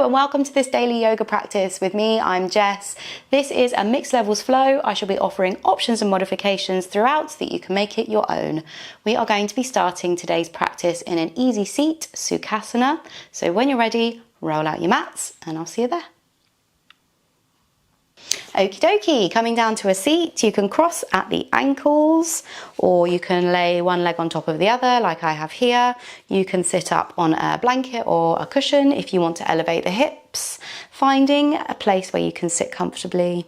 Hello and welcome to this daily yoga practice with me. I'm Jess. This is a mixed levels flow. I shall be offering options and modifications throughout so that you can make it your own. We are going to be starting today's practice in an easy seat, sukhasana. So when you're ready, roll out your mats and I'll see you there. Okie dokie, coming down to a seat, you can cross at the ankles or you can lay one leg on top of the other like I have here. You can sit up on a blanket or a cushion if you want to elevate the hips, finding a place where you can sit comfortably.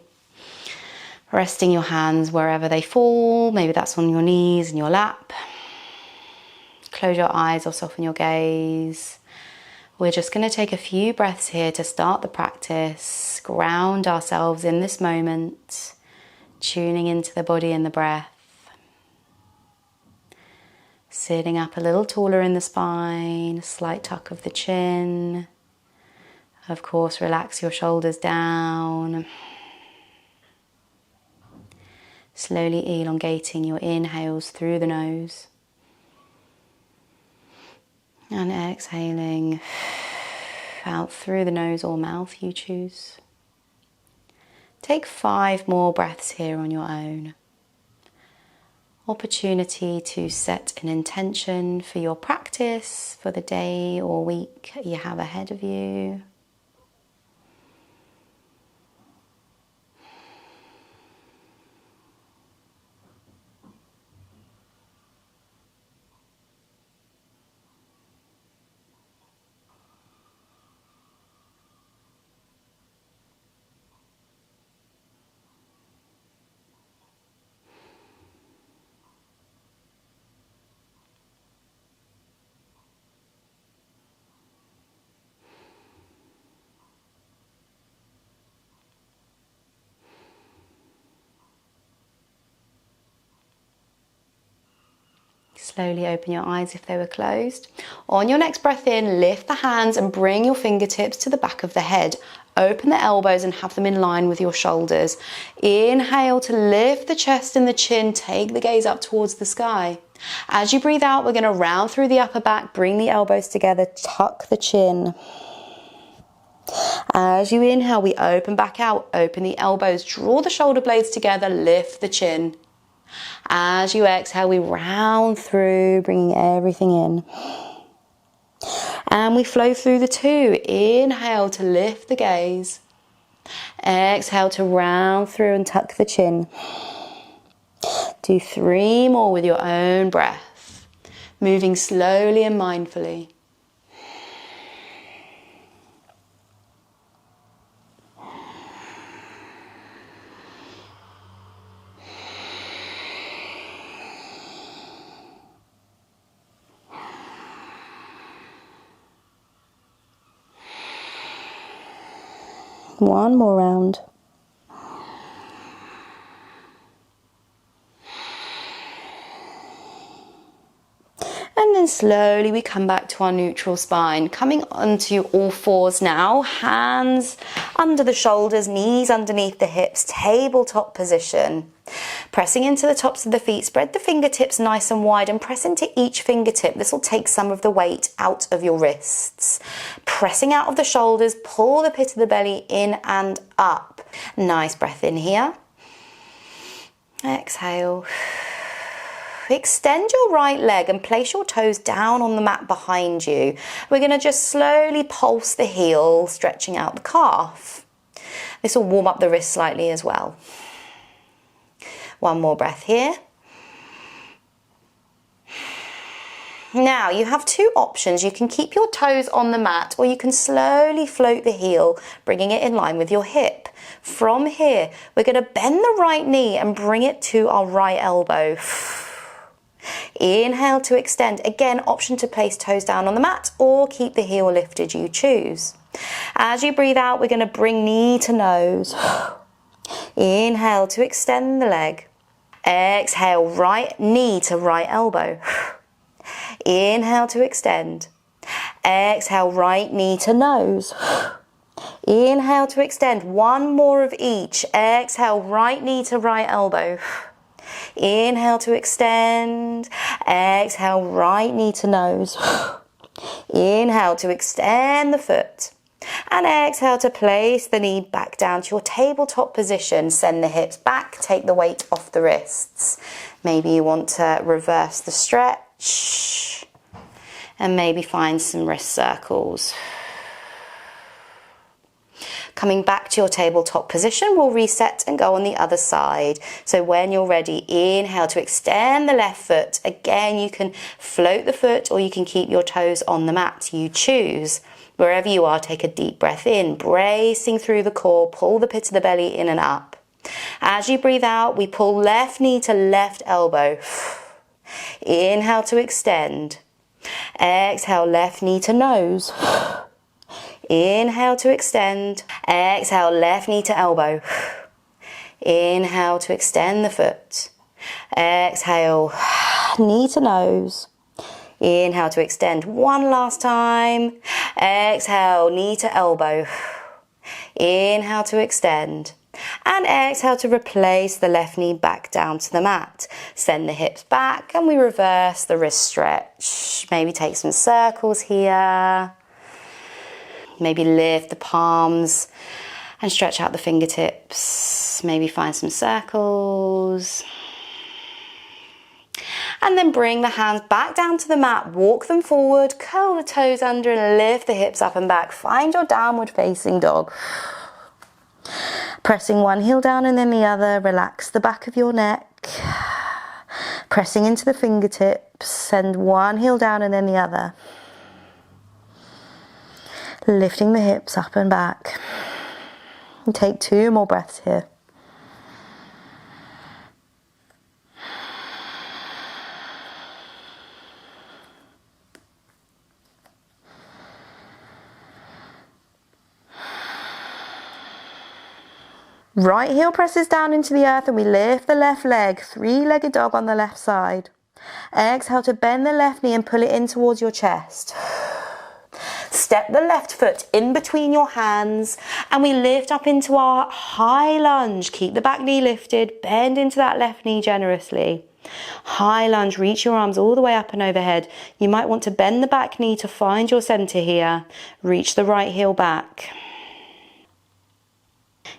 Resting your hands wherever they fall, maybe that's on your knees and your lap. Close your eyes or soften your gaze. We're just going to take a few breaths here to start the practice, ground ourselves in this moment, tuning into the body and the breath. Sitting up a little taller in the spine, a slight tuck of the chin. Of course, relax your shoulders down. Slowly elongating your inhales through the nose. And exhaling out through the nose or mouth, you choose. Take 5 more breaths here on your own. Opportunity to set an intention for your practice, for the day or week you have ahead of you. Slowly open your eyes if they were closed. On your next breath in, lift the hands and bring your fingertips to the back of the head. Open the elbows and have them in line with your shoulders. Inhale to lift the chest and the chin, take the gaze up towards the sky. As you breathe out, we're going to round through the upper back, bring the elbows together, tuck the chin. As you inhale, we open back out, open the elbows, draw the shoulder blades together, lift the chin. As you exhale, we round through, bringing everything in. And we flow through the 2. Inhale to lift the gaze. Exhale to round through and tuck the chin. Do 3 more with your own breath, moving slowly and mindfully. One more round. And then slowly we come back to our neutral spine, coming onto all fours now, hands under the shoulders, knees underneath the hips, tabletop position. Pressing into the tops of the feet, spread the fingertips nice and wide and press into each fingertip. This will take some of the weight out of your wrists. Pressing out of the shoulders, pull the pit of the belly in and up. Nice breath in here. Exhale. Extend your right leg and place your toes down on the mat behind you. We're going to just slowly pulse the heel, stretching out the calf. This will warm up the wrist slightly as well. One more breath here. Now you have 2 options. You can keep your toes on the mat or you can slowly float the heel, bringing it in line with your hip. From here, we're going to bend the right knee and bring it to our right elbow. Inhale to extend. Again, option to place toes down on the mat or keep the heel lifted, you choose. As you breathe out, we're going to bring knee to nose. Inhale to extend the leg. Exhale, right knee to right elbow. Inhale to extend. Exhale, right knee to nose. Inhale to extend. 1 more of each. Exhale, right knee to right elbow. Inhale to extend. Exhale, right knee to nose. Inhale to extend the foot. And exhale to place the knee back down to your tabletop position. Send the hips back, take the weight off the wrists. Maybe you want to reverse the stretch and maybe find some wrist circles. Coming back to your tabletop position, we'll reset and go on the other side. So when you're ready, inhale to extend the left foot. Again, you can float the foot or you can keep your toes on the mat. You choose. Wherever you are, take a deep breath in, bracing through the core, pull the pit of the belly in and up. As you breathe out, we pull left knee to left elbow. Inhale to extend. Exhale, left knee to nose. Inhale to extend. Exhale, left knee to elbow. Inhale to extend the foot. Exhale, knee to nose. Inhale to extend one last time. Exhale, knee to elbow. Inhale to extend. And exhale to replace the left knee back down to the mat. Send the hips back and we reverse the wrist stretch. Maybe take some circles here. Maybe lift the palms and stretch out the fingertips. Maybe find some circles. And then bring the hands back down to the mat, walk them forward, curl the toes under and lift the hips up and back. Find your downward facing dog. Pressing one heel down and then the other, relax the back of your neck. Pressing into the fingertips, send one heel down and then the other. Lifting the hips up and back. And take 2 more breaths here. Right heel presses down into the earth and we lift the left leg, 3-legged dog on the left side. Exhale to bend the left knee and pull it in towards your chest. Step the left foot in between your hands and we lift up into our high lunge. Keep the back knee lifted, bend into that left knee generously. High lunge, reach your arms all the way up and overhead. You might want to bend the back knee to find your center here. Reach the right heel back.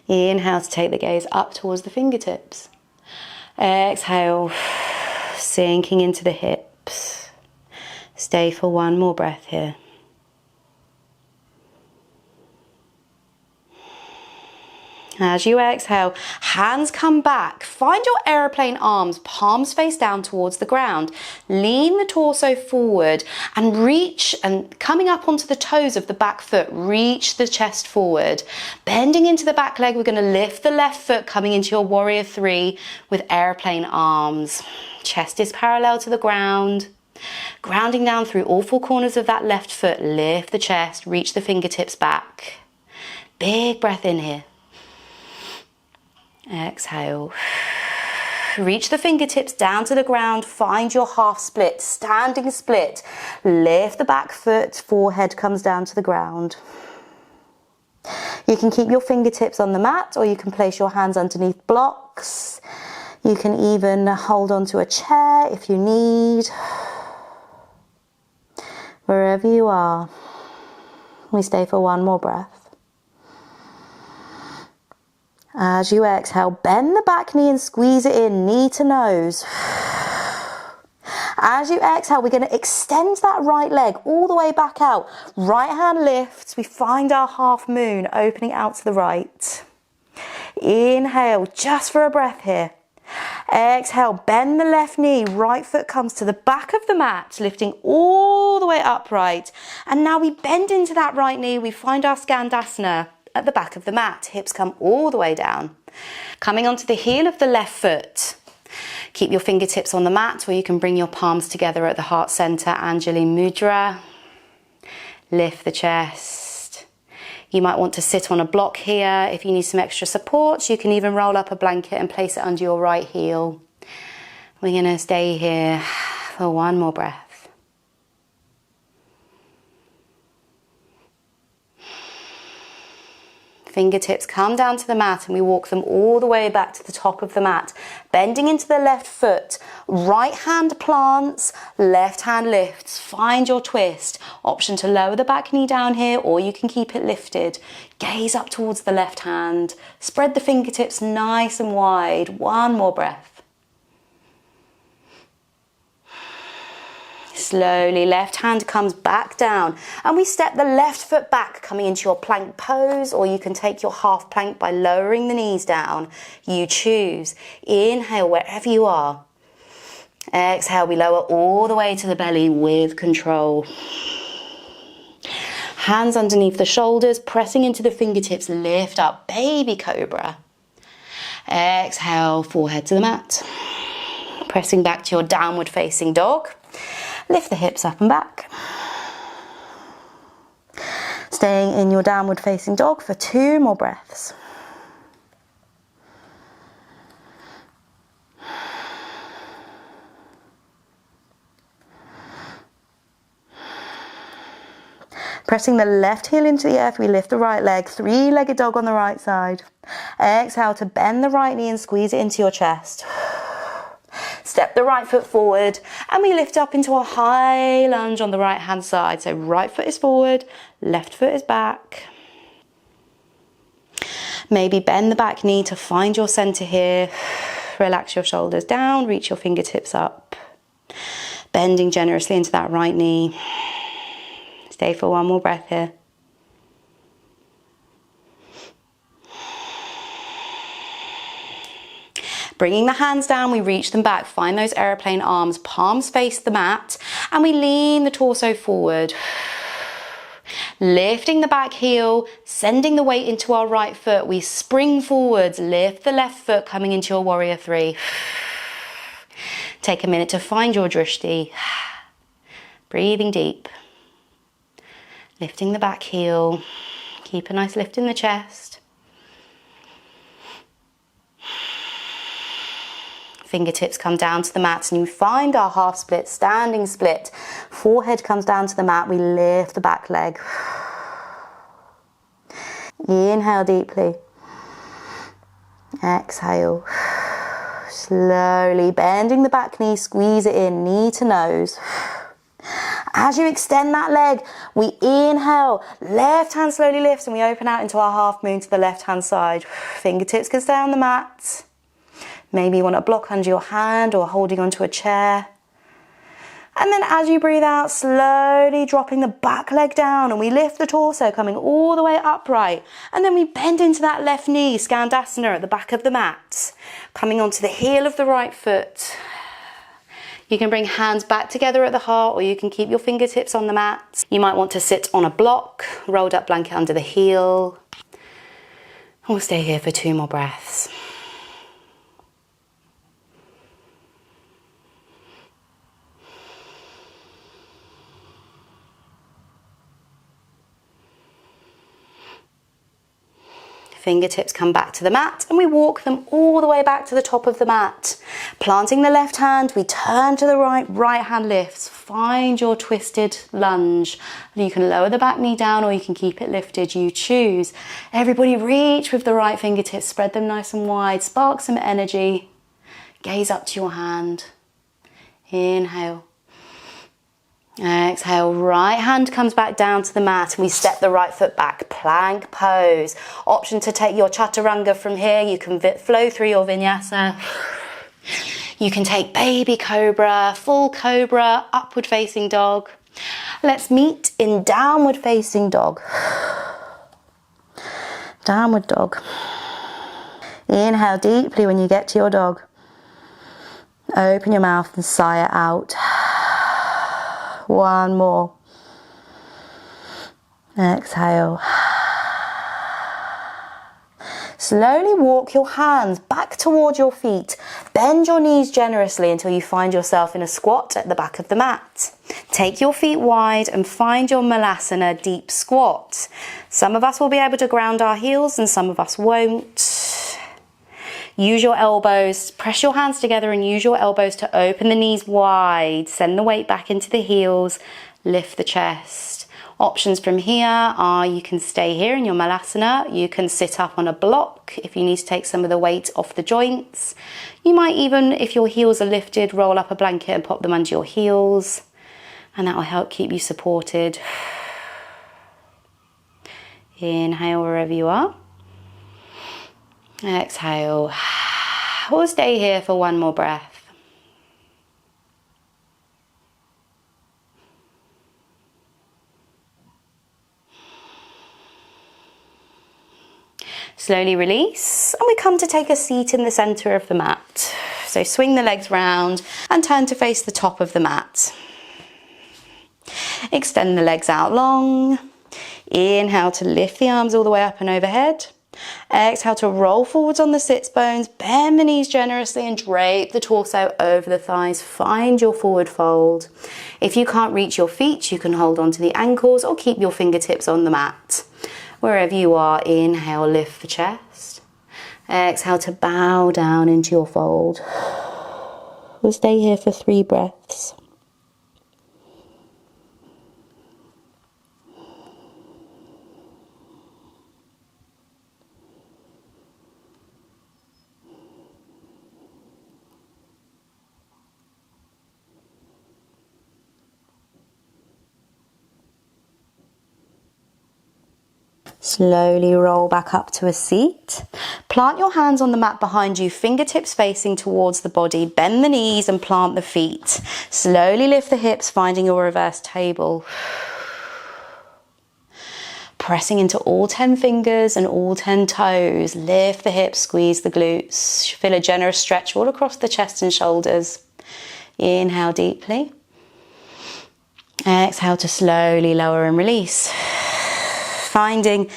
Inhale to take the gaze up towards the fingertips. Exhale, sinking into the hips. Stay for one more breath here. As you exhale, hands come back. Find your aeroplane arms, palms face down towards the ground. Lean the torso forward and reach, and coming up onto the toes of the back foot, reach the chest forward. Bending into the back leg, we're going to lift the left foot, coming into your warrior 3 with aeroplane arms. Chest is parallel to the ground. Grounding down through all 4 corners of that left foot, lift the chest, reach the fingertips back. Big breath in here. Exhale. Reach the fingertips down to the ground. Find your half split, standing split. Lift the back foot, forehead comes down to the ground. You can keep your fingertips on the mat or you can place your hands underneath blocks. You can even hold onto a chair if you need. Wherever you are, we stay for one more breath. As you exhale, bend the back knee and squeeze it in, knee to nose. As you exhale, we're going to extend that right leg all the way back out. Right hand lifts, we find our half moon opening out to the right. Inhale, just for a breath here. Exhale, bend the left knee, right foot comes to the back of the mat, lifting all the way upright. And now we bend into that right knee, we find our skandasana at the back of the mat. Hips come all the way down. Coming onto the heel of the left foot. Keep your fingertips on the mat or you can bring your palms together at the heart center, Anjali Mudra. Lift the chest. You might want to sit on a block here. If you need some extra support, you can even roll up a blanket and place it under your right heel. We're going to stay here for one more breath. Fingertips come down to the mat and we walk them all the way back to the top of the mat. Bending into the left foot, right hand plants, left hand lifts. Find your twist. Option to lower the back knee down here, or you can keep it lifted. Gaze up towards the left hand. Spread the fingertips nice and wide. One more breath. Slowly, left hand comes back down and we step the left foot back, coming into your plank pose, or you can take your half plank by lowering the knees down. You choose. Inhale wherever you are. Exhale, we lower all the way to the belly with control. Hands underneath the shoulders, pressing into the fingertips, lift up, baby cobra. Exhale, forehead to the mat. Pressing back to your downward facing dog. Lift the hips up and back. Staying in your downward facing dog for 2 more breaths. Pressing the left heel into the earth, we lift the right leg, 3-legged dog on the right side. Exhale to bend the right knee and squeeze it into your chest. Step the right foot forward and we lift up into a high lunge on the right hand side. So right foot is forward, left foot is back. Maybe bend the back knee to find your center here. Relax your shoulders down, reach your fingertips up. Bending generously into that right knee. Stay for 1 more breath here. Bringing the hands down, we reach them back. Find those airplane arms, palms face the mat, and we lean the torso forward. Lifting the back heel, sending the weight into our right foot. We spring forwards, lift the left foot, coming into your warrior 3. Take a minute to find your drishti. Breathing deep. Lifting the back heel. Keep a nice lift in the chest. Fingertips come down to the mat and you find our half split, standing split. Forehead comes down to the mat, we lift the back leg. Inhale deeply. Exhale. Slowly bending the back knee, squeeze it in, knee to nose. As you extend that leg, we inhale, left hand slowly lifts and we open out into our half moon to the left hand side. Fingertips can stay on the mat. Maybe you want to block under your hand or holding onto a chair. And then as you breathe out, slowly dropping the back leg down and we lift the torso, coming all the way upright. And then we bend into that left knee, skandasana at the back of the mat. Coming onto the heel of the right foot. You can bring hands back together at the heart, or you can keep your fingertips on the mat. You might want to sit on a block, rolled up blanket under the heel. We'll stay here for 2 more breaths. Fingertips come back to the mat and we walk them all the way back to the top of the mat. Planting the left hand, we turn to the right, right hand lifts. Find your twisted lunge. You can lower the back knee down or you can keep it lifted, you choose. Everybody reach with the right fingertips, spread them nice and wide, spark some energy. Gaze up to your hand. Inhale. Exhale, right hand comes back down to the mat and we step the right foot back, plank pose. Option to take your chaturanga from here. You can flow through your vinyasa. You can take baby cobra, full cobra, upward facing dog. Let's meet in downward facing dog. Downward dog. Inhale deeply when you get to your dog. Open your mouth and sigh it out. 1 more. Exhale. Slowly walk your hands back towards your feet. Bend your knees generously until you find yourself in a squat at the back of the mat. Take your feet wide and find your malasana deep squat. Some of us will be able to ground our heels and some of us won't. Use your elbows, press your hands together and use your elbows to open the knees wide. Send the weight back into the heels, lift the chest. Options from here are you can stay here in your malasana, you can sit up on a block if you need to take some of the weight off the joints. You might even, if your heels are lifted, roll up a blanket and pop them under your heels, and that will help keep you supported. Inhale wherever you are. Exhale. We'll stay here for one more breath. Slowly release, and we come to take a seat in the center of the mat. So swing the legs round and turn to face the top of the mat. Extend the legs out long. Inhale to lift the arms all the way up and overhead. Exhale to roll forwards on the sits bones, bend the knees generously and drape the torso over the thighs. Find your forward fold. If you can't reach your feet, you can hold on to the ankles or keep your fingertips on the mat. Wherever you are, inhale, lift the chest. Exhale to bow down into your fold. We'll stay here for 3 breaths. Slowly roll back up to a seat. Plant your hands on the mat behind you, fingertips facing towards the body. Bend the knees and plant the feet. Slowly lift the hips, finding your reverse table. Pressing into all 10 fingers and all 10 toes. Lift the hips, squeeze the glutes. Feel a generous stretch all across the chest and shoulders. Inhale deeply. Exhale to slowly lower and release. Finding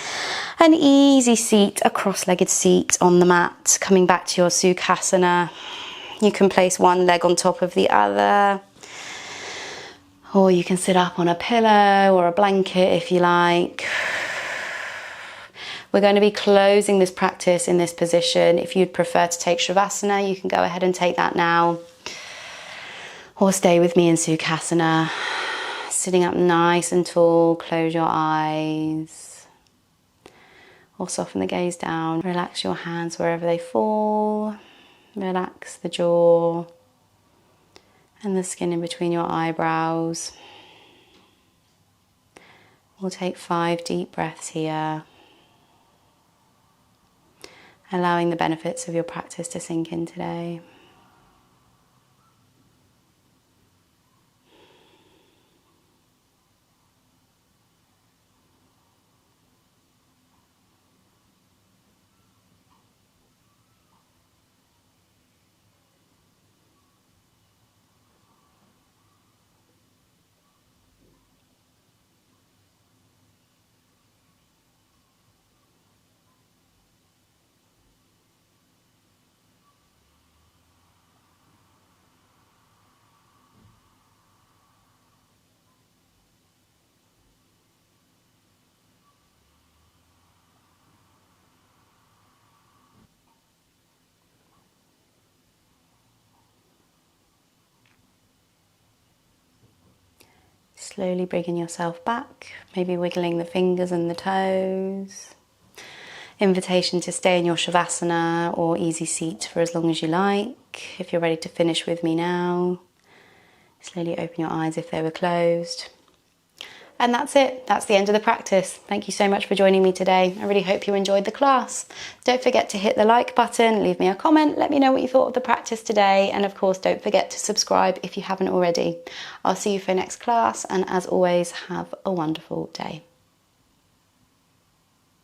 an easy seat, a cross-legged seat on the mat. Coming back to your skandasana. You can place one leg on top of the other. Or you can sit up on a pillow or a blanket if you like. We're going to be closing this practice in this position. If you'd prefer to take shavasana, you can go ahead and take that now. Or stay with me in skandasana. Sitting up nice and tall, close your eyes. Or soften the gaze down. Relax your hands wherever they fall. Relax the jaw and the skin in between your eyebrows. We'll take 5 deep breaths here, allowing the benefits of your practice to sink in today. Slowly bringing yourself back, maybe wiggling the fingers and the toes. Invitation to stay in your shavasana or easy seat for as long as you like. If you're ready to finish with me now, slowly open your eyes if they were closed. And that's it. That's the end of the practice. Thank you so much for joining me today. I really hope you enjoyed the class. Don't forget to hit the like button, leave me a comment, let me know what you thought of the practice today. And of course, don't forget to subscribe if you haven't already. I'll see you for next class. And as always, have a wonderful day.